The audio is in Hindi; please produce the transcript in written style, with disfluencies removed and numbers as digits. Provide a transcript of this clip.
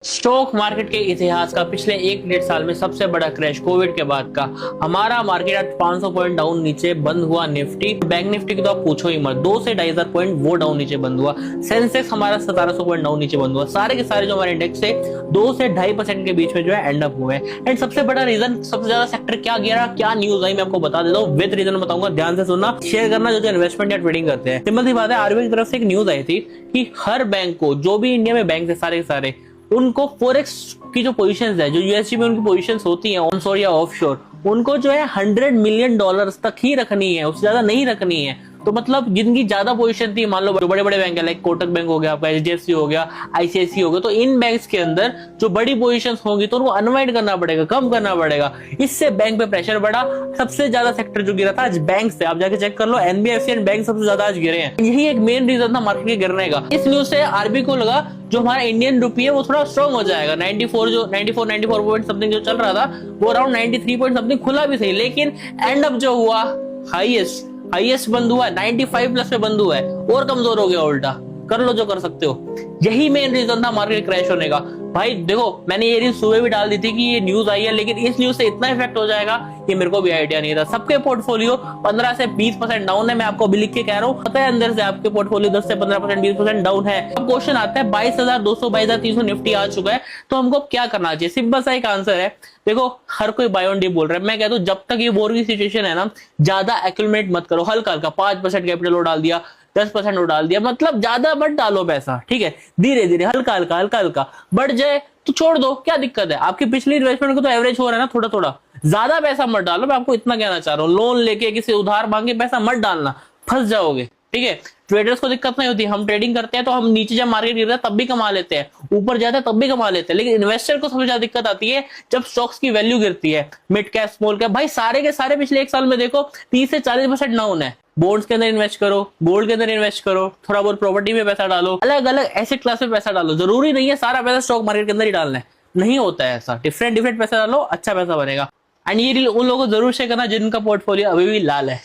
स्टॉक मार्केट के इतिहास का पिछले 1-1.5 साल में सबसे बड़ा क्रैश कोविड के बाद का। हमारा मार्केट आज 500 पॉइंट डाउन नीचे बंद हुआ। निफ्टी, बैंक निफ्टी की तो आप पूछो ही मत, 2 से 2,500 पॉइंट वो डाउन नीचे बंद हुआ। सेंसेक्स हमारा 1700 पॉइंट डाउन नीचे बंद हुआ। सारे के सारे जो हमारे इंडेक्स है 2 से 2.5% के बीच में जो है एंड अप हुए। एंड सबसे बड़ा रीजन, सबसे ज्यादा सेक्टर क्या गिरा, क्या न्यूज आई, मैं आपको बता देता हूँ। विद रीजन बताऊंगा, ध्यान से सुनना, शेयर करना जो इन्वेस्टमेंट या ट्रेडिंग करते हैं। सिंपल सी बात है, आरबीआई की तरफ से एक न्यूज आई थी कि हर बैंक को, जो भी इंडिया में बैंक है सारे के सारे, उनको फोरेक्स की जो पोजीशंस है, जो यूएसडी में उनकी पोजीशंस होती हैं ऑनशोर या ऑफशोर, उनको जो है $100 मिलियन तक ही रखनी है, उससे ज्यादा नहीं रखनी है। तो मतलब जिनकी ज्यादा पोजीशन थी, मान लो जो बड़े बड़े बैंक है, लाइक कोटक बैंक हो गया, आपका एचडीएफसी हो गया, आईसीआईसी हो गया, तो इन बैंक्स के अंदर जो बड़ी पोजीशंस होंगी तो उनको अनवाइंड करना पड़ेगा, कम करना पड़ेगा। इससे बैंक पे प्रेशर बढ़ा। सबसे ज्यादा सेक्टर जो गिरा था आज बैंक से, आप जाके चेक कर लो, एनबीएफसी एंड बैंक सबसे ज्यादा आज गिरे हैं। यही एक मेन रीजन था मार्केट के गिरने का। इस न्यूज से आरबीआई को लगा जो हमारा इंडियन रुपी है वो थोड़ा स्ट्रॉन्ग हो जाएगा। 94 पॉइंट समथिंग जो चल रहा था वो अराउंड 93 पॉइंट समथिंग खुला भी सही, लेकिन एंड अप जो हुआ हाईएस्ट बंद हुआ है, 95 प्लस पे बंद हुआ है, और कमजोर हो गया उल्टा। कर लो जो कर सकते हो। यही मेन रीजन था मार्केट क्रैश होने का। भाई देखो, मैंने ये रील सुबह भी डाल दी थी कि ये न्यूज आई है, लेकिन इस न्यूज से इतना इफेक्ट हो जाएगा ये मेरे को भी आइडिया नहीं था। सबके पोर्टफोलियो 15 से 20% डाउन है। मैं आपको अभी लिख के कह रहा हूँ, पता है अंदर से आपके पोर्टफोलियो 10 से 15%, 20% डाउन है। अब क्वेश्चन आता है, 22,200 22,300 निफ्टी आ चुका है, तो हमको क्या करना चाहिए? सिंपल सा एक आंसर है। देखो, हर कोई बाय ऑन डिप बोल रहा है, मैं कहता हूँ जब तक ये वॉर की सिचुएशन है ना, ज्यादा एक्यूमुलेट मत करो। हल्का हल्का 5% कैपिटल डाल दिया, 10% वो डाल दिया, मतलब ज्यादा मत डालो पैसा, ठीक है? धीरे धीरे हल्का हल्का बढ़ जाए तो छोड़ दो, क्या दिक्कत है? आपकी पिछली इन्वेस्टमेंट को तो एवरेज हो रहा है ना, थोड़ा थोड़ा। ज्यादा पैसा मत डालो, मैं आपको इतना कहना चाह रहा हूँ। लोन लेके किसी उधार मांगे पैसा मत डालना, फंस जाओगे, ठीक है? ट्रेडर्स को दिक्कत नहीं होती, हम ट्रेडिंग करते हैं तो हम नीचे जब मार्केट गिरता है तब भी कमा लेते हैं, ऊपर जाता है तब भी कमा लेते हैं। लेकिन इन्वेस्टर को सबसे ज्यादा दिक्कत आती है जब स्टॉक्स की वैल्यू गिरती है, मिड कैप, स्मॉल कैप। भाई सारे के सारे पिछले 1 साल में देखो 30 से 40% डाउन है। बॉन्ड्स के अंदर इन्वेस्ट करो, गोल्ड के अंदर इन्वेस्ट करो, थोड़ा बहुत प्रॉपर्टी में पैसा डालो, अलग अलग एसेट क्लास में पैसा डालो। जरूरी नहीं है सारा पैसा स्टॉक मार्केट के अंदर ही डालना है, नहीं होता है ऐसा। डिफरेंट पैसा डालो, अच्छा पैसा बनेगा। एंड ये उन लोगों को जरूर शेयर करना जिनका पोर्टफोलियो अभी भी लाल है।